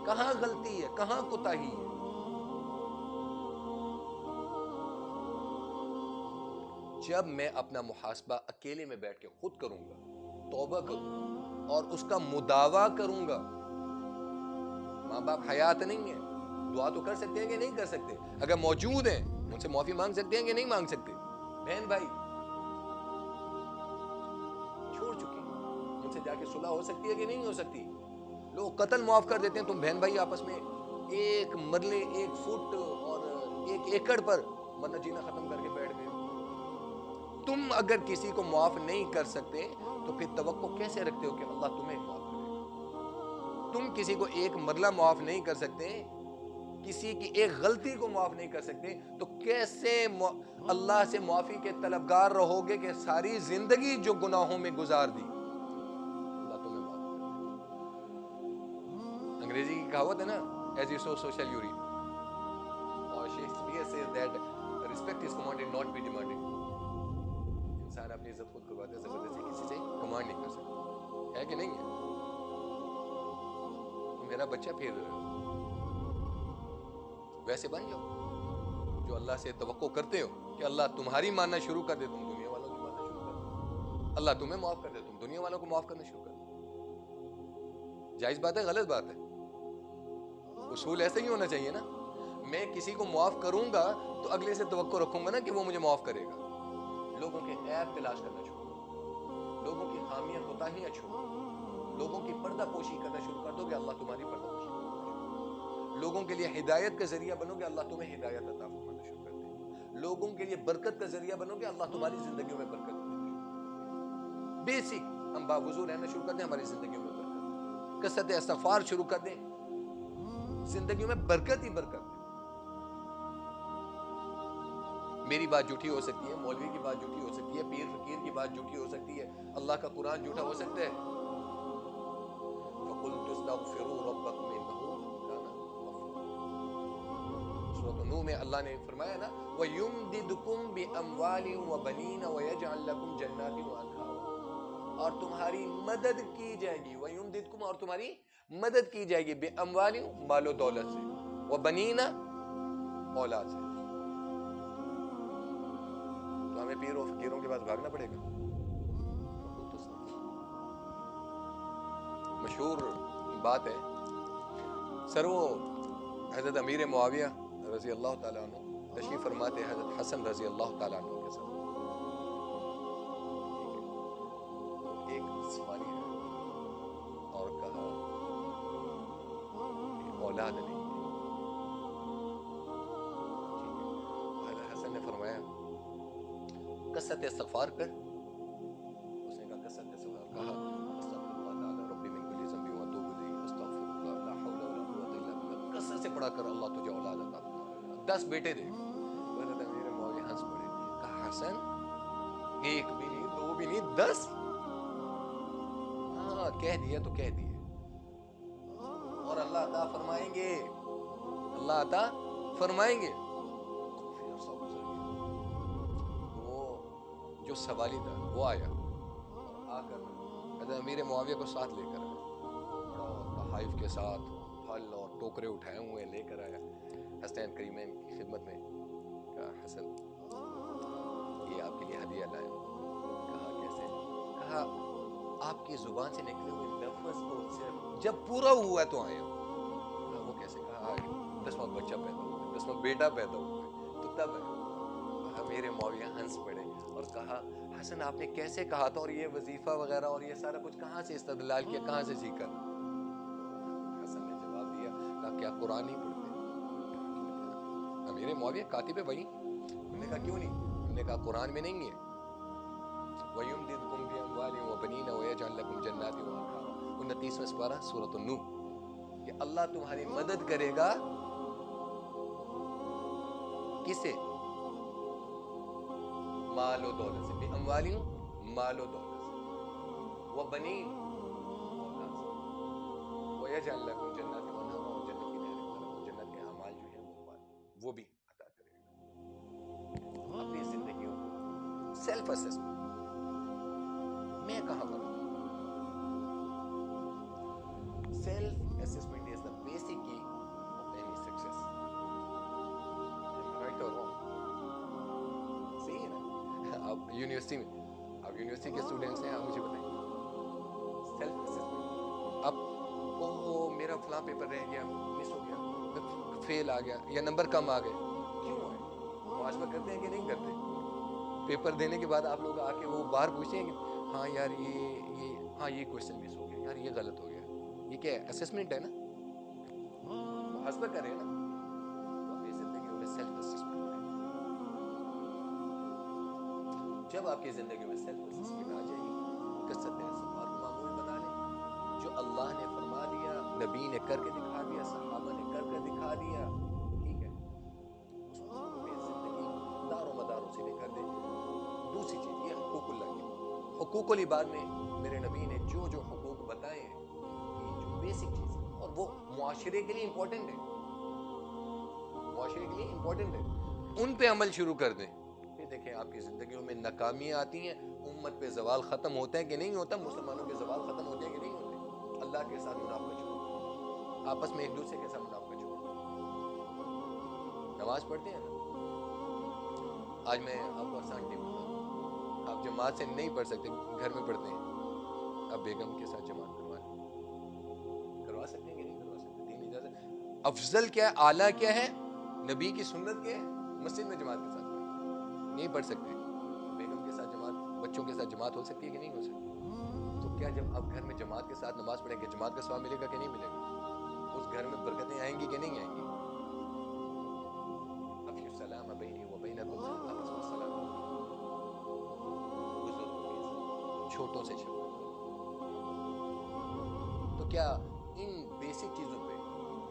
کہاں غلطی ہے، کہاں کوتاہی ہے۔ جب میں اپنا محاسبہ اکیلے میں بیٹھ کے خود کروں گا، توبہ کروں گا اور اس کا مداوا کروں گا۔ ماں باپ حیات نہیں ہے، دعا تو کر سکتے ہیں کہ نہیں کر سکتے؟ اگر موجود ہیں ان سے معافی مانگ سکتے ہیں کہ نہیں مانگ سکتے؟ بہن بھائی چھوڑ چکے ہیں، ان سے جا کے صلح ہو سکتی ہے کہ نہیں ہو سکتی؟ لوگ قتل معاف کر دیتے ہیں، تم بہن بھائی آپس میں ایک مرلے، ایک فٹ اور ایک ایکڑ پر مرنا جینا ختم کر کے بیٹھ گئے۔ تم اگر کسی کو معاف نہیں کر سکتے تو پھر توقع کیسے رکھتے ہو کہ اللہ تمہیں معاف کرے؟ تم کسی کو ایک مرلہ معاف نہیں کر سکتے، کسی کی ایک غلطی کو معاف نہیں کر سکتے، تو کیسے اللہ سے معافی کے طلبگار رہو گے کہ ساری زندگی جو گناہوں میں گزار دی اللہ تمہیں معاف کرے۔ انگریزی کی کہاوت ہے نا، as you sow so shall you reap, اور Shakespeare says that respect is commanded not be demanded۔ انسان اپنی عزت خود کرواتا ہے، زبردستی کسی سے کمانڈ نہیں کر سکتا، ہے کہ نہیں ہے؟ تو میرا بچہ پھر ویسے بن جاؤ جو اللہ سے توقع کرتے ہو کہ اللہ تمہاری ماننا شروع کر دے، تم دنیا والوں کی ماننا شروع کر دو، اللہ تمہیں معاف کر دے، تم دنیا والوں کو معاف کرنا شروع کر دو۔ جائز بات ہے، غلط بات ہے؟ اصول ایسے ہی ہونا چاہیے نا۔ میں کسی کو معاف کروں گا تو اگلے سے توقع رکھوں گا نا کہ وہ مجھے معاف کرے گا۔ لوگوں کے عیب تلاش کرنا چھوڑو، لوگوں کی خامیاں کوتاہیاں چھوڑو، لوگوں کی پردہ پوشی کرنا شروع کر دو کہ اللہ تمہاری پردہ پوشی کرے۔ لوگوں کے لیے ہدایت کا ذریعہ بنو کہ اللہ تمہیں ہدایت عطا فرمانا شروع کر دے۔ لوگوں کے لیے برکت کا ذریعہ بنو کہ اللہ تمہاری زندگیوں میں برکت دینا شروع کر دے۔ بیسک ہم باوضو رہنا شروع کر دیں، ہماری زندگیوں میں برکت، کثرت استغفار شروع کر دیں، زندگیوں میں برکت ہی برکت۔ میری بات جھوٹی ہو سکتی ہے، مولوی کی بات جھوٹی ہو سکتی ہے، پیر فقیر کی بات جھوٹی ہو سکتی ہے، اللہ کا قرآن جھوٹا ہو سکتا ہے۔ فَقُلْتُ اسْتَغْفِرُوا رَبَّكُمْ إِنَّهُ كَانَ غَفَّارًا۔ سورۃ نوح میں اللہ نے فرمایا نا، وَيُمْدِدْكُمْ بِأَمْوَالٍ وَبَنِينَ وَيَجْعَلْ لَكُمْ جَنَّاتٍ وَأَنْهَارًا، اور تمہاری مدد کی جائے گی، وَيُمْدِدْكُمْ، اور تمہاری مدد کی جائے گی، بِأَمْوَالٍ، مال و دولت سے، وَبَنِينَ، اولاد سے۔ ہمیں پیر و فقیروں کے پاس بھاگنا پڑے گا؟ مشہور بات ہے، سر وہ حضرت امیر معاویہ رضی اللہ تعالیٰ عنہ تشریف فرماتے ہیں حضرت حسن رضی اللہ تعالیٰ عنہ کے ساتھ، ایک سوالی ہے اور کہا اولاد نہیں ہے، حضرت حسن نے فرمایا کثرت استغفار کر، اس نے کہا کثرت استغفار، کہا استغفر اللہ تعالی ربی من کل ذنب و اتوب الیہ استغفر اللہ لا حول ولا قوت الا باللہ، کثرت سے پڑھا کر اللہ تجھے اولاد عطا فرمائے، 10 بیٹے دے گا۔ حضرت امیر معاویہ ہنس پڑے، کہا حسن ایک بھی نہیں، 2 بھی نہیں، 10؟ ہاں کہہ دیا تو کہہ دیا، اور اللہ عطا فرمائیں گے، اللہ عطا فرمائیں گے۔ جو سوالی تھا وہ آیا اور آ کر حضرت امیر معاویہ کو ساتھ لے کر آیا، تحائف کے ساتھ پھل اور ٹوکرے اٹھائے ہوئے لے کر آیا حسنین کریمین کی خدمت میں، کہا حسن یہ آپ کے لیے ہدیہ لائے۔ کہا کیسے؟ کہا آپ کی زبان سے نکلے ہوئے لفظ کو صرف جب پورا ہوا تو آیا۔ کہا وہ کیسے؟ کہا 10واں بچہ پیدا ہوا، 10واں بیٹا پیدا ہوا تو تب ہے۔ امیر معاویہ ہنس پڑے اور کہا حسن آپ نے کیسے کہا تھا، اور یہ وظیفہ وغیرہ اور یہ سارا کچھ کہاں سے استدلال کیا، کہاں سے سیکھا؟ حسن نے جواب دیا، کہا کیا قرآن نہیں پڑھتے؟ امیر معاویہ کاتب وحی، انہوں نے کہا کیوں نہیں؟ انہوں نے کہا قرآن میں نہیں ہے وَيُمْدِدْكُمْ بِأَمْوَالٍ وَبَنِينَ وَيَجْعَلْ لَكُمْ جَنَّاتٍ وَأَنْهَارًا، 29واں سپارہ سورۃ النور، کہ اللہ تمہاری مدد کرے گا کسے؟ مال و دولت سے، بِأَمْوَالٍ مال و دولت سے، وَبَنِينَ اولاد سے، وَيَجْعَلْ لَكُمْ جَنَّاتٍ وَأَنْهَارًا، اور جنت کی نہریں بنا، اور جنت کے اعمال جو ہیں وہ بھی عطا کرے گا۔ اپنی زندگیوں کو سیلف اسسمنٹ، میں کہاں پر ہوں؟ Self assessment is the basic کی آف اینی سکسیس، رائٹ اور رانگ؟ صحیح ہے نا؟ آپ یونیورسٹی میں، آپ یونیورسٹی کے اسٹوڈنٹس ہیں، آپ مجھے بتائیں سیلف اسسمنٹ، اب میرا فلاں پیپر رہ گیا، مس ہو گیا، فیل آ گیا یا نمبر کم آ گئے، کیوں آئے؟ محاسبہ کرتے ہیں کہ نہیں کرتے؟ پیپر دینے کے بعد آپ لوگ آ کے وہ باہر پوچھتے ہیں کہ ہاں یار یہ کویشچن مس ہو گیا، یار یہ غلط ہو گیا، یہ کیا ہے؟ اسسمنٹ ہے نا، محاسبہ کریں نا۔ تو اپنی زندگیوں میں سیلف اسسمنٹ ہے، جب آپ کی زندگی میں سیلف اسسمنٹ آ جائے گی، کثرت استغفار کو معمول بنا لیں، جو اللہ نے فرما دیا، نبی نے کر کے دکھا دیا، صحابہ نے کر کے دکھا دیا، ٹھیک ہے، اس کو اپنی زندگی دار و مدار اسی نے کر دے۔ دوسری چیز یہ حقوق اللہ کے، حقوق العباد میں میرے نبی نے جو جو حقوق بتائے ہیں، یہ جو بیسک چیز ہے، اور وہ معاشرے کے لیے امپورٹنٹ ہے، معاشرے کے لیے امپورٹنٹ ہے، ان پہ عمل شروع کر دیں، پھر دیکھیں آپ کی زندگیوں میں ناکامیاں آتی ہیں، امت پہ زوال ختم ہوتا ہے کہ نہیں ہوتا، مسلمانوں کے زوال ختم ہوتے ہیں کہ نہیں ہوتے، اللہ کے ساتھ منافقت چھوڑو، آپس میں ایک دوسرے کے ساتھ منافقت چھوڑو، نماز پڑھتے ہیں نا۔ آج میں آپ کو آسان ٹپ بتا دوں، آپ جماعت سے نہیں پڑھ سکتے، گھر میں پڑھتے ہیں، آپ بیگم کے ساتھ جماعت کروا سکتے ہیں کہ نہیں کروا سکتے؟ دین اجازت۔ افضل کیا ہے، اعلیٰ کیا ہے، نبی کی سنت کیا ہے، مسجد میں جماعت کے ساتھ پڑھیں، نہیں پڑھ سکتے، بیگم کے ساتھ جماعت، بچوں کے ساتھ جماعت ہو سکتی ہے کہ نہیں ہو سکتی؟ تو کیا جب آپ گھر میں جماعت کے ساتھ نماز پڑھیں گے، جماعت کا ثواب ملے گا کہ نہیں ملے گا؟ اس گھر میں برکتیں آئیں گی کہ نہیں آئیں گی؟ افشوا السلام بینی و بینکم، آپس میں سلام، بزرگوں کی عزت، چھوٹوں سے شفقت کرو۔ تو کیا ان بیسک چیزوں پہ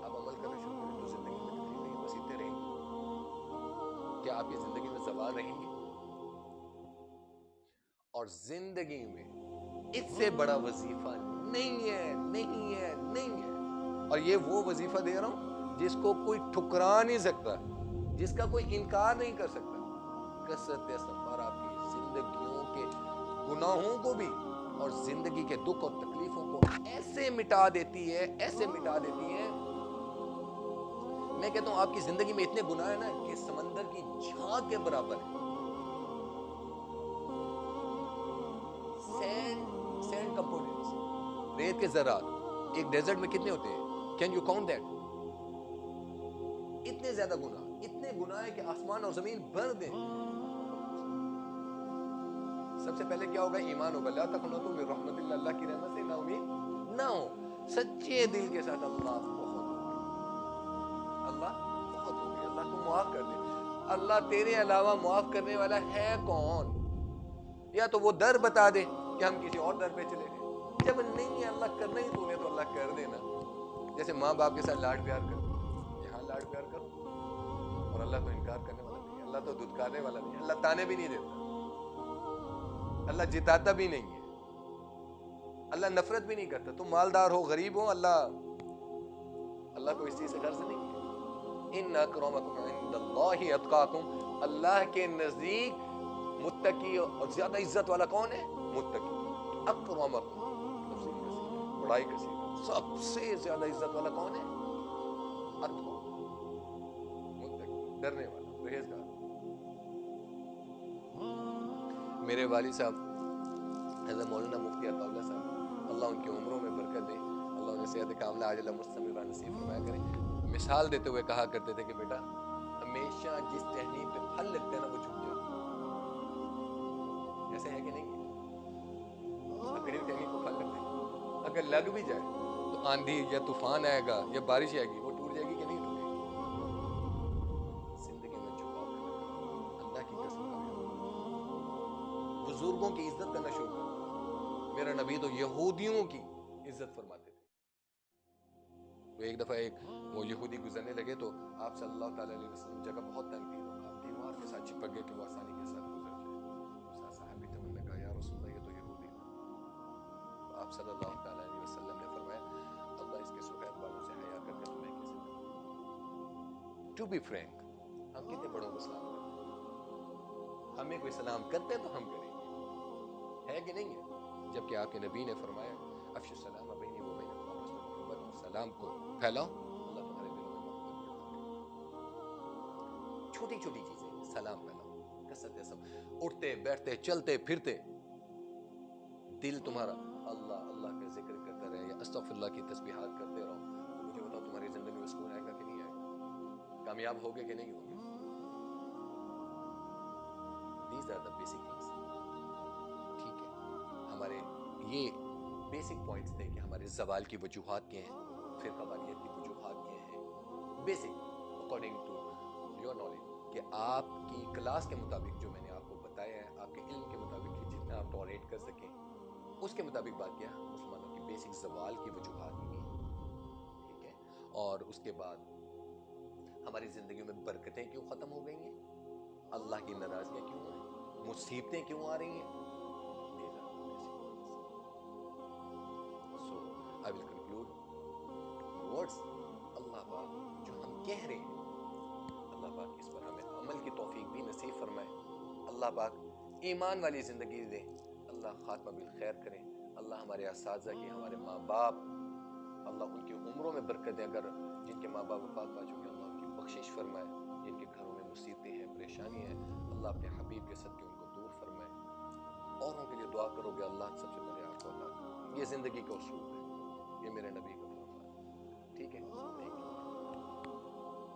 آپ عمل کرنا شروع کریں تو زندگی میں تکلیفیں وسیعتیں رہیں گی؟ کیا آپ کی زندگی میں زوال رہیں گے؟ اور زندگی میں اس سے بڑا وظیفہ نہیں ہے، نہیں ہے، نہیں ہے، اور یہ وہ وظیفہ دے رہا ہوں جس کو کوئی ٹھکرا نہیں سکتا، جس کا کوئی انکار نہیں کر سکتا۔ کثرت استغفار آپ کی زندگیوں کے گناہوں کو بھی اور زندگی کے دکھ اور تکلیفوں کو ایسے مٹا دیتی ہے، ایسے مٹا دیتی ہے، میں کہتا ہوں آپ کی زندگی میں اتنے گناہ ہیں نا کہ سمندر کی جھاگ کے برابر ہے، سینڈ کمپوننٹس، ریت کے ذرات ایک ڈیزرٹ میں کتنے ہوتے ہیں؟ Can you count that? اتنے زیادہ گناہ ہے کہ آسمان اور زمین بھر دیں. سب سے پہلے کیا ہوگا؟ ایمان ہوگا. لا تقنطوا من رحمت اللہ، اللہ کی رحمت سے نا امید نہ ہو. سچے دل کے ساتھ اللہ بہت ہوگی، اللہ بہت ہوگی، اللہ تو معاف کر دے. اللہ تیرے علاوہ معاف کرنے والا ہے کون؟ یا تو وہ در بتا دے کہ ہم کسی اور در پہ چلے گئے. جب نہیں ہے اللہ کرنا ہی تو نے، تو اللہ کر دینا. جیسے ماں باپ کے ساتھ لاڈ پیار کرو، یہاں لاڈ پیار کرو، اور اللہ تو انکار کرنے والا نہیں ہے، اللہ تو دھتکارنے والا نہیں ہے، اللہ تانے بھی نہیں دیتا، اللہ جتاتا بھی نہیں ہے، اللہ نفرت بھی نہیں کرتا. تم مالدار ہو غریب ہو، اللہ کو اس چیز سے غرض نہیں ہے. ان اکرمکم عند اللہ اتقاکم، اللہ کے نزدیک متقی اور زیادہ عزت والا کون ہے؟ متقی. اکرمکم تفصیل کثیر، بڑائی کثیر، سب سے زیادہ عزت والا کون ہے؟ اتقوا، متقی، ڈرنے والا، پرہیزگار. میرے والد صاحب حضرت مولانا مفتی عطا اللہ صاحب، اللہ ان کی عمروں میں برکت دے، اللہ انہیں صحت کاملہ عاجلہ مستمرہ نصیب فرمایا کرے. مثال دیتے ہوئے کہا کرتے تھے کہ بیٹا ہمیشہ جس ٹہنی پہ پھل لگتا ہے نا وہ جھک جاتا ہے. ایسے ہے کہ نہیں؟ اکڑی ہوئی ٹہنی پہ پھل لگتا ہے، اگر لگ بھی جائے تو آندھی یا طوفان آئے گا یا بارش آئے گی، وہ ٹوٹ جائے گی کہ نہیں ٹوٹے گی. زندگی میں جھکاؤ پیدا کرو، اللہ کی قسم کا بزرگوں کی عزت کرنا شروع کرو. میرا نبی تو یہودیوں کی عزت فرماتے تھے. تو ایک دفعہ وہ یہودی گزرنے لگے تو آپ صلی اللہ تعالیٰ علیہ وسلم جگہ بہت تنگ تھی، تو آپ دیوار کے ساتھ چپک گئے کہ وہ آسانی کے ساتھ گزر جائے. صحابی تھے، انہوں نے کہا یا رسول اللہ یہ تو یہودی ہے. تو آپ صلی اللہ تعالیٰ علیہ وسلم نے فرمایا اللہ اس کے سفید بالوں سے حیا کرتے تو میں کیسے کروں؟ ٹو بی فرینک، ہم کتنے بڑوں کو سلام کرتے ہیں؟ ہمیں کوئی سلام کرتے تو ہم کریں گے، ہے کہ نہیں ہے؟ جبکہ آپ کے نبی نے فرمایا افشوا السلام بینی و بینکم، آپس میں محبت اور سلام کو پھیلاؤ، اللہ تمہارے دلوں میں محبت بڑھا دے. چھوٹی چھوٹی چیزیں، سلام پھیلاؤ، کثرت سب، اٹھتے بیٹھتے چلتے پھرتے دل تمہارا اللہ اللہ کا ذکر کرتا رہے یا استغفر اللہ کی تسبیحات کرتے رہو. تو مجھے بتاؤ تمہاری زندگی میں سکون آئے گا کہ نہیں آئے گا؟ کامیاب ہوگے کہ نہیں ہوگے؟ These are the basic things. ٹھیک ہے، ہمارے یہ بیسک پوائنٹس تھے کہ ہمارے زوال کی وجوہات کیا ہیں، فرقہ واریت کی وجوہات کیا ہیں، basic according to your knowledge, کہ آپ کی کلاس کے مطابق جو میں نے آپ کو بتایا ہے، آپ کے علم کے مطابق کہ جتنا آپ ٹالریٹ کر سکیں اس کے مطابق بات کیا مسلمانوں کی بیسک زوال کی وجوہات یہ ہیں. ٹھیک ہے، اور اس کے بعد ہماری زندگیوں میں برکتیں کیوں ختم ہو گئی ہیں، اللہ کی ناراضیاں کیوں ہیں، مصیبتیں کیوں آ رہی ہیں. So I will conclude words. اللہ پاک جو ہم کہہ رہے ہیں، اللہ پاک اس پر ہمیں عمل کی توفیق بھی نصیب فرمائے. اللہ پاک ایمان والی زندگی دے، اللہ خاتمہ بالخیر کریں. اللہ ہمارے اساتذہ کی، ہمارے ماں باپ، اللہ ان کی عمروں میں برکت دے. اگر جن کے ماں باپ وفات پا چکے اللہ ان کی بخشش فرمائے. جن کے گھروں میں مصیبتیں ہیں، پریشانی ہیں، اللہ اپنے حبیب کے صدقے ان کو دور فرمائے. اوروں کے لیے دعا کرو گے اللہ سب سے پہلے آپ کو عطا کرے. یہ زندگی کا اصول ہے، یہ میرے نبی